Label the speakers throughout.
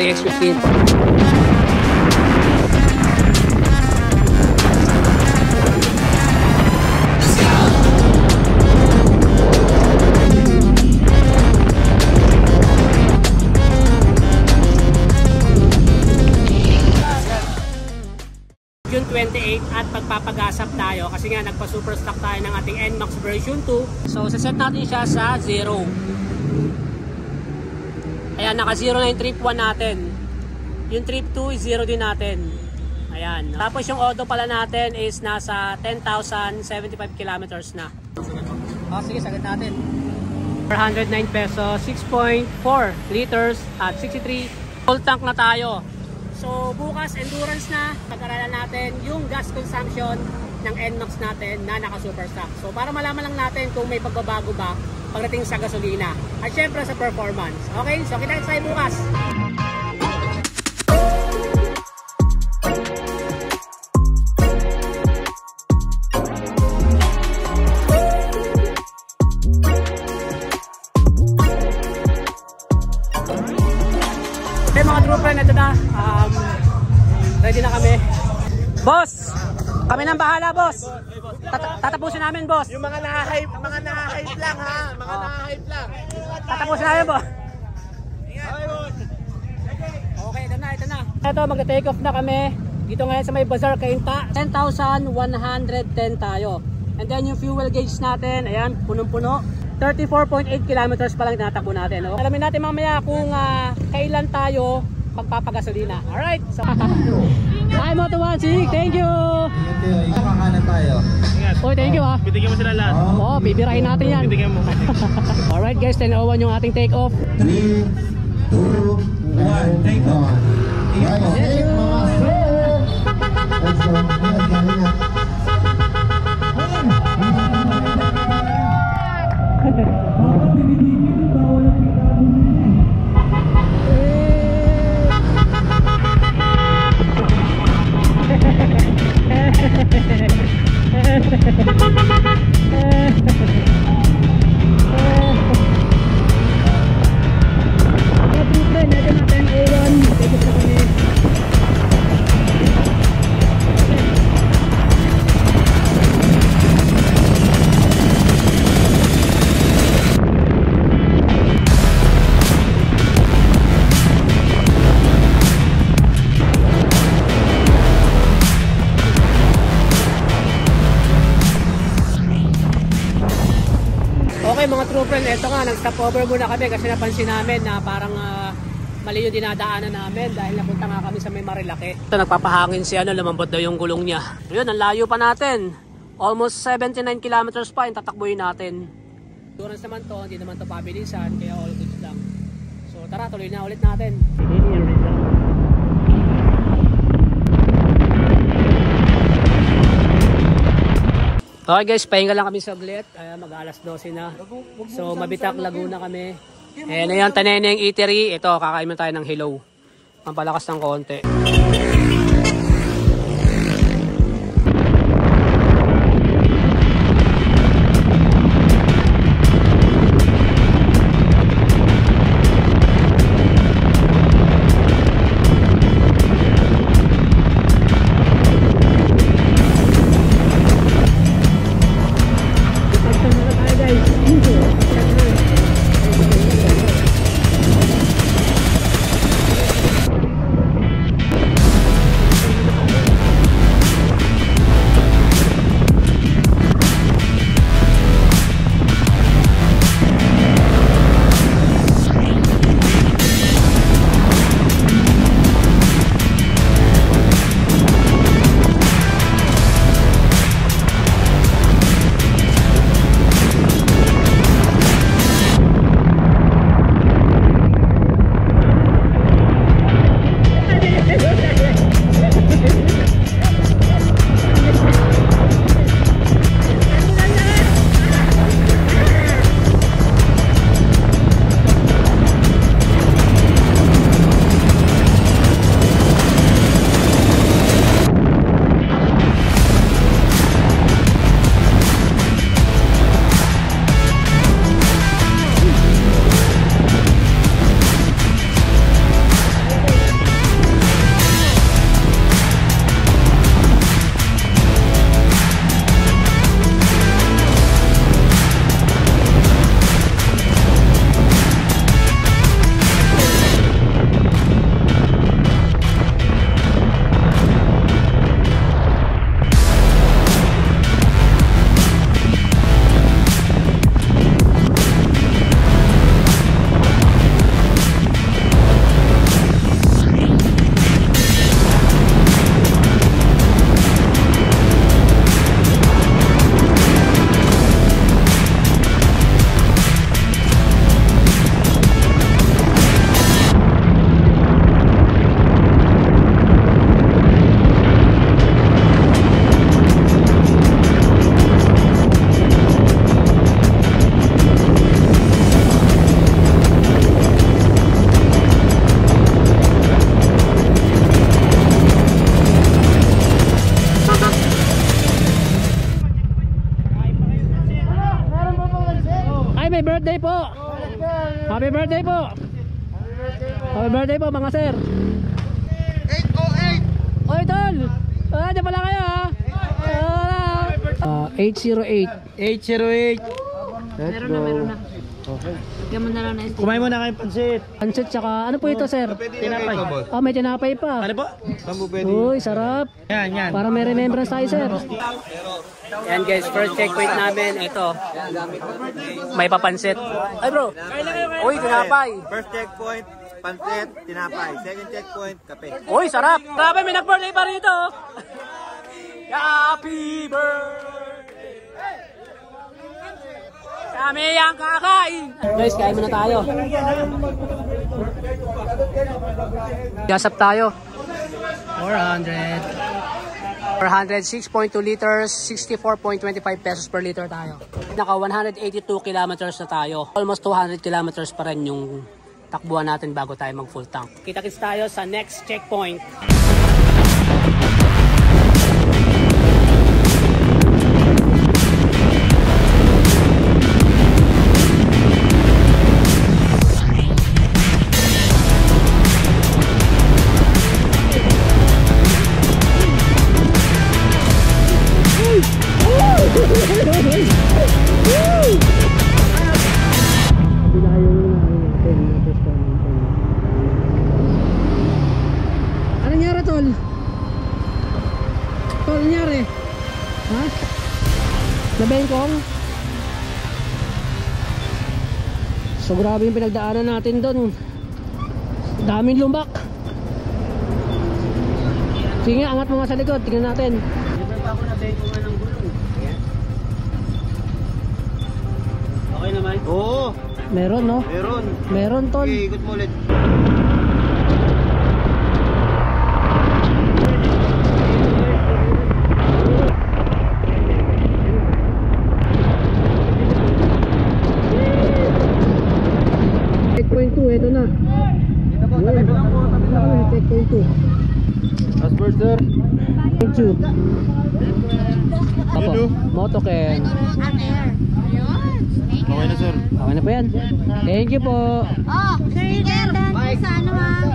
Speaker 1: CX-15. June 28 at pagpapagasap tayo kasi nga nagpa-super stock tayo ng ating NMAX version 2. So set natin siya sa 0. Ayan, naka 0 na yung trip 1 natin. Yung trip 2 is 0 din natin. Ayan. Tapos yung auto pala natin is nasa 10,075 kilometers na. Sige, sagad natin. 409 pesos, 6.4 liters at 63 full tank na tayo. So bukas endurance na, pag-aralan natin yung gas consumption ng NMAX natin na naka-super stock. So para malaman lang natin kung may pagbabago ba pagdating sa gasolina at syempre sa performance. Okay, so kita tayo bukas. Okay mga trooper, ito na. Ready na kami. Boss! Kami nang bahala, boss. Tatapusin namin, boss.
Speaker 2: Yung mga na-hype lang ha. Mga na-hype lang.
Speaker 1: Tatapusin namin, boss. Okay, ito na. Ito, mag-take off na kami. Dito ngayon sa may Bazaar, Cainta. 10,110 tayo. And then yung fuel gauge natin, ayan, punong-puno. 34.8 kilometers pa lang tinatakbo natin. Okay? Alamin natin mamaya kung kailan tayo magpapagasolina. Alright. So, hi Moto1sig. Thank you.
Speaker 2: Kakahanan tayo.
Speaker 1: Oh, thank you ha.
Speaker 3: Bibigyan mo sila lahat.
Speaker 1: Oh, bibirahin natin yan.
Speaker 3: Bibigyan mo.
Speaker 1: Alright guys, 10:01 yung ating take off.
Speaker 2: 3, 2, 1, take off.
Speaker 1: Thank you. Okay mga trooper, ito nga, nag-stop over muna kami kasi napansin namin na parang mali yung dinadaanan namin dahil napunta nga kami sa may Marilake. Ito, nagpapahangin siya, lumambot daw yung gulong niya. Ayun, ang layo pa natin. Almost 79 kilometers pa yung tatakbuhin natin. Endurance naman to, hindi naman to pabilisan, kaya all goods lang. So tara, tuloy na ulit natin. Okay guys, pahinga lang kami saglit. Mag-alas 12 na. So Mabitak, Laguna kami. Ayan na yan, Taneneng Eatery. Ito, kakain tayo ng hello. Pampalakas ng konti. birthday po. Happy birthday po. Happy birthday po mga sir.
Speaker 2: 808.
Speaker 1: Oy tol. Diyan pala kayo ha. 808.
Speaker 3: 808.
Speaker 1: Meron na.
Speaker 3: Okay.
Speaker 1: Bigyan mo na lang na STD.
Speaker 3: Kumain muna kayong pansit.
Speaker 1: Pansit tsaka ano po ito sir?
Speaker 3: Tinapay.
Speaker 1: May tinapay pa.
Speaker 3: Ano po? Bambu pwede.
Speaker 1: Uy, sarap.
Speaker 3: Yan.
Speaker 1: Para may remembrance tayo sir. Yan guys, first checkpoint namin. Ito. May papansit. Ay bro. Uy, tinapay.
Speaker 2: First checkpoint, pansit, tinapay. Second checkpoint, kape.
Speaker 1: Uy, sarap. Grabe, may nag-birthday pa rito. Happy birthday. Kami ang kakain. Guys, kain muna tayo. Gasap tayo. 406.2 liters, 64.25 pesos per liter tayo. Naka 182 kilometers na tayo. Almost 200 kilometers pa rin yung takbuhan natin bago tayo mag full tank. Kita-kits tayo sa next checkpoint. Ano nangyari tol? Tol, nangyari? Ha? Nabengkong? So grabe yung pinagdaanan natin doon. Daming lumbak. Sige, angat mo nga sa likod, tingnan natin. Okay naman?
Speaker 2: Oo,
Speaker 1: Meron no?
Speaker 2: meron.
Speaker 1: Meron tol.
Speaker 2: Okay, ikot mo ulit.
Speaker 1: Checkpoint 2, ito na. Checkpoint 2.
Speaker 3: Passport sir.
Speaker 1: Checkpoint 2. Apo, Motoken.
Speaker 3: Okay na sir.
Speaker 1: Okay na po yan. Thank you po.
Speaker 4: Sir, sa ano ha?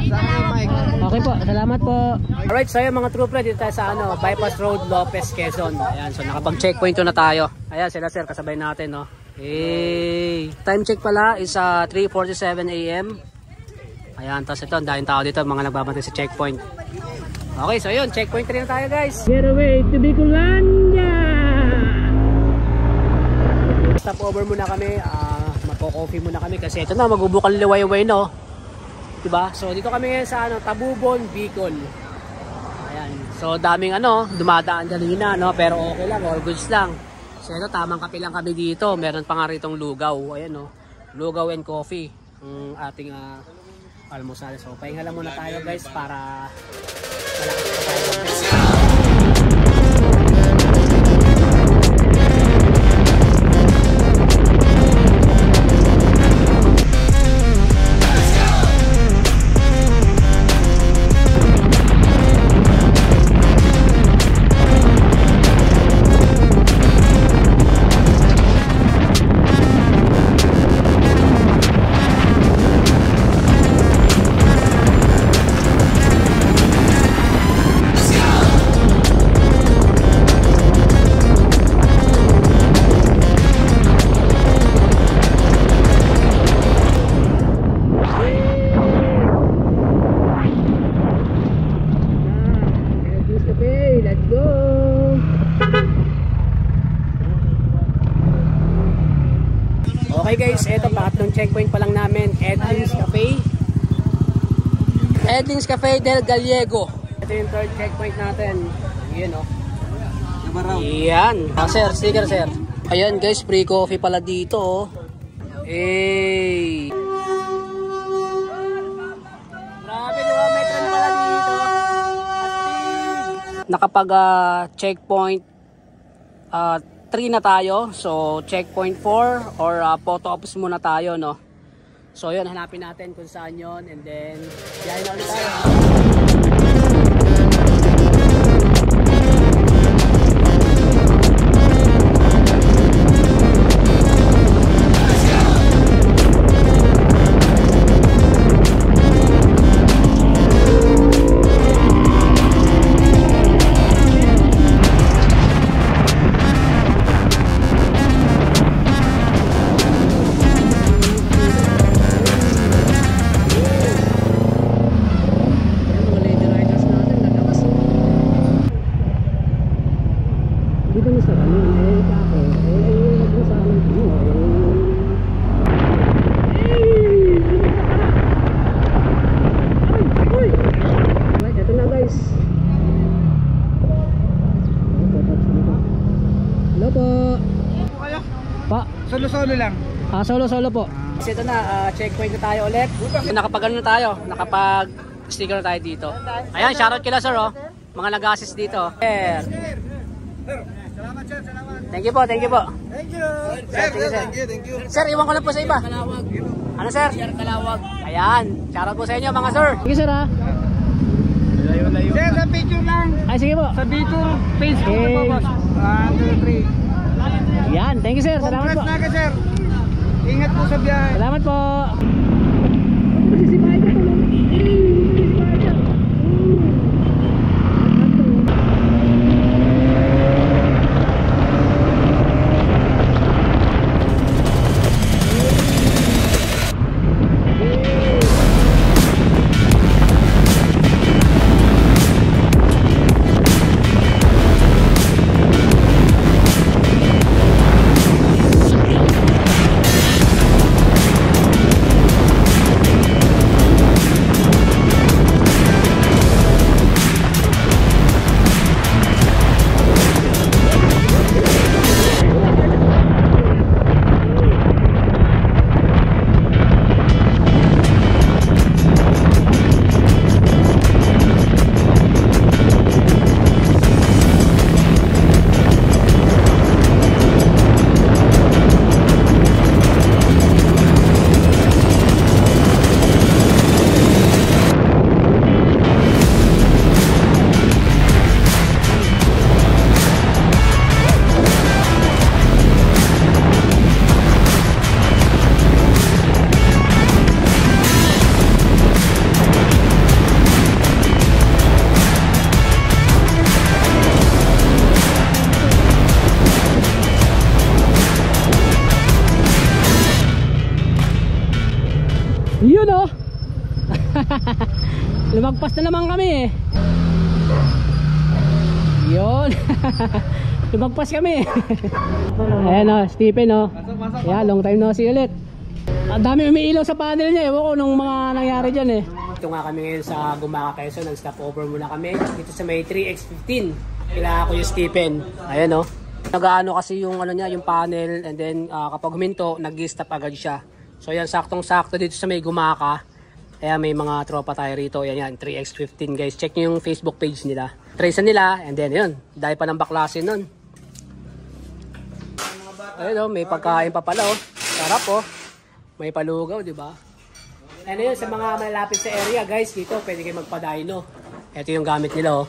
Speaker 1: Okay po, salamat po. Alright, so yun mga trooper, dito tayo sa Bypass Road, Lopez, Quezon. Ayan, so nakapag-checkpoint na tayo. Ayan, sila sir, kasabay natin, no? Hey! Time check pala is 3:47 AM. Ayan, tapos ito, dahil tao dito, mga nagbabantay sa checkpoint. Okay, so yun, checkpoint 3 na tayo guys. Get away to Bicolandia! Stop over muna kami, magko-coffee muna kami kasi ito na, magbubukal liwayway no. Diba? So dito kami ngayon sa Tabubon, Bicol. Ayan. So daming dumadaan kanina no, pero okay lang, all goods lang. So ito, tamang kape lang kami dito. Meron pa nga ritong lugaw. Ayan no. Lugaw and coffee. Ang ating almusal. So pahinga lang muna tayo guys para malakas pa tayo. Okay guys, eto pangatlong checkpoint pa lang namin, Edling's Cafe. Edling's Cafe del Gallego. Ito yung third checkpoint natin. Ayan o. Ayan. Sir, sticker sir. Ayan guys, free coffee pala dito oh. Hey. Grabe, diba? May trend pala dito. Nakapag checkpoint 3 na tayo. So checkpoint 4 or photo ops muna tayo no. So yun, hanapin natin kung saan yun and then biyahe na ulit tayo.
Speaker 3: solo lang.
Speaker 1: Solo po. Kasi ito na, checkpoint na tayo ulit. Nakapag-ano na tayo, nakapag-sticker na tayo dito. Ayan, shoutout kila sir, oh. Mga nag-assist dito. Sir.
Speaker 3: Salamat sir, salamat.
Speaker 1: Thank you po, thank you po.
Speaker 3: Thank you. Thank you.
Speaker 1: Sir, iwan ko lang po sa iba. Ano sir? Kalawag. Ayan, shoutout po sa inyo mga sir. Sige sir, ha.
Speaker 3: Layo. Sir, sa picture lang.
Speaker 1: Ay, sige po.
Speaker 3: Sa picture, Facebook
Speaker 1: Okay.
Speaker 3: po, boss. 1, 2, 3.
Speaker 1: Yan, thank you sir. Salamat
Speaker 3: Congrats
Speaker 1: po.
Speaker 3: na ka, sir. Ingat po sa biyahe.
Speaker 1: Salamat po. Yun oh. Lumagpas na naman kami eh. Yun. Lumagpas kami. Ayan oh, Stephen oh. Yeah, long time no see ulit. Ang dami umiilaw sa panel niya. Ewan ko nung mga nangyari dyan eh. Ito nga kami ngayon sa Gumaca, Quezon. Nag-stop over muna kami dito sa may 3X15. Kailangan ko yung Stephen. Ayan oh. Nag-ano kasi yung ano niya, yung panel, and then kapag huminto, nag-stop agad siya. So yan, saktong-sakto dito sa may Gumaca. Kaya may mga tropa tayo rito. Yan, 3X15 guys. Check nyo yung Facebook page nila. Trace nila, and then yun, dahil pa ng baklasin nun. Ayun oh, may pagkain pa pala oh. Sarap oh. May palugaw, di ba? Ano yun, sa mga malapit sa area guys, dito pwede kayo magpa-dyno. Ito yung gamit nila oh.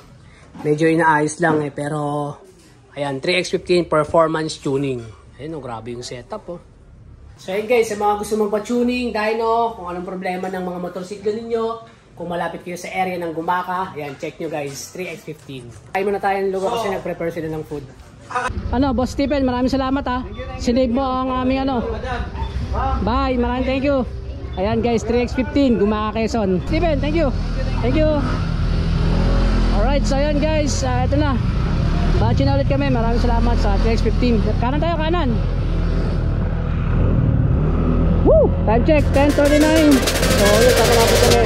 Speaker 1: Medyo inaayos lang eh, pero ayan, 3X15 performance tuning. Ayun oh, grabe yung setup oh. So ayun guys, sa mga gusto magpa-tuning, dyno, kung anong problema ng mga motorsiklo ninyo, kung malapit kayo sa area ng Gumaca, ayan, check nyo guys, 3X15. Kain muna tayo ng lugar kasi nag-prepare sila ng food. Ano, Boss Stephen, maraming salamat ha. Sinave mo ang aming ano. Bye, maraming thank you. Ayan guys, 3X15, Gumaca, Quezon. Stephen, thank you. Thank you. Alright, so ayan guys, ito na. Bachi na ulit kami, maraming salamat sa 3X15. Kanan tayo, kanan. Woo! Time check, 10:39. So, yun, kakalapit kami.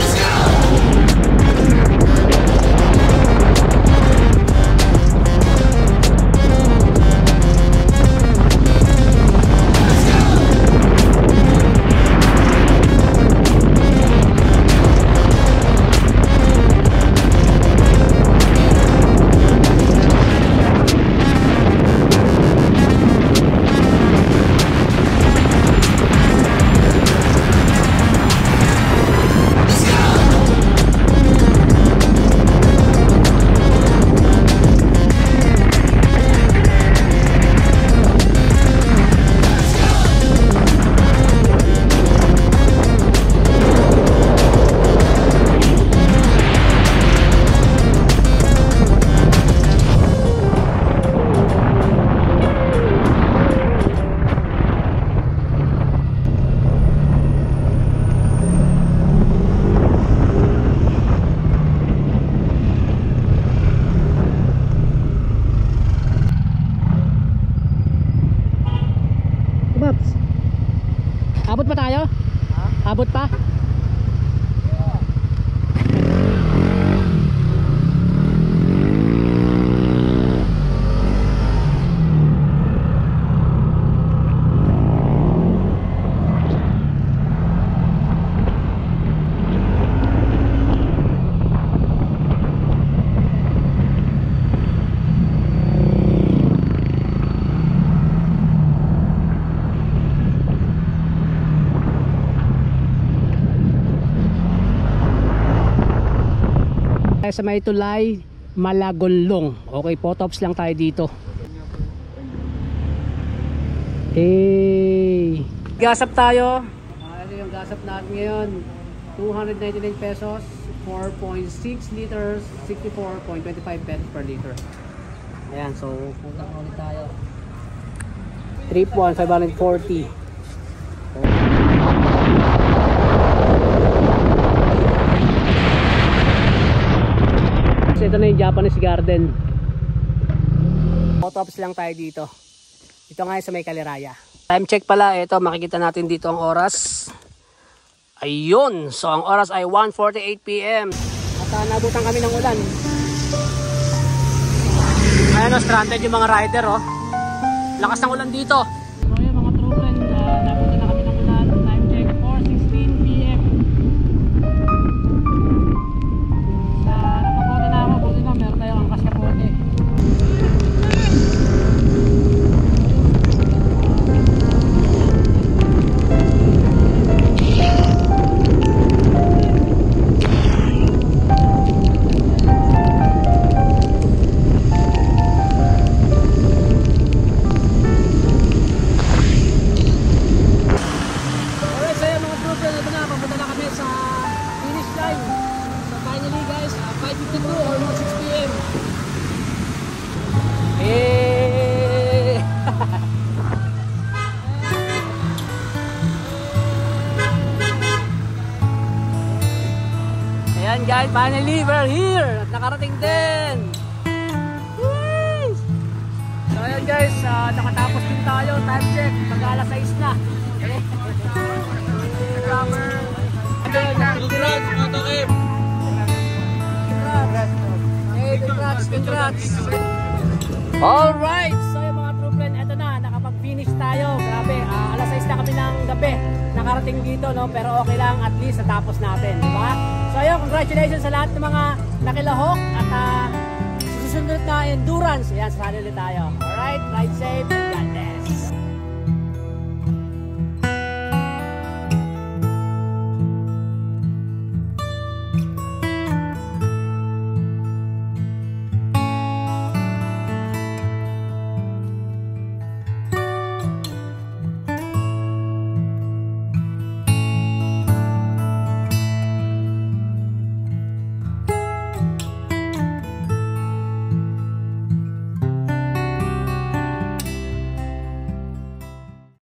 Speaker 1: tayo sa may tulay, Malagonlong. Okay, photops lang tayo dito. Hey, gasap tayo. Ano yung gasap natin ngayon? 299 pesos, 4.6 liters, 64.25 pesos per liter. Ayan, so punta na ulit tayo. Trip 1, 540. So, ito na yung Japanese Garden. Photops lang tayo dito. Ito nga sa may Kaliraya. Time check pala, ito makikita natin dito ang oras. Ayun, so ang oras ay 1:48 PM. At nabutan kami ng ulan. Ayan o, stranded yung mga rider oh. Lakas ng ulan dito. So yun mga troopen, nabutan na kami ng ulan. Time check 4:16 PM. Sa nakapote na ako, buti na meron tayong angkas na pote. Ayan guys, finally we're here! Nakarating din! Woo! So ayan guys, nakatapos din tayo. Time check, mag-alas 6 na. Congrats! Alright! So yung mga troopen, eto na, nakapag-finish tayo. Grabe, alas 6 na kami ng gabi. Nakarating dito, no? Pero okay lang, at least natapos natin, di ba? So ayun, congratulations sa lahat ng mga nakilahok at susunod na endurance. Ayan, sasali ulit tayo. Alright, ride safe and God bless.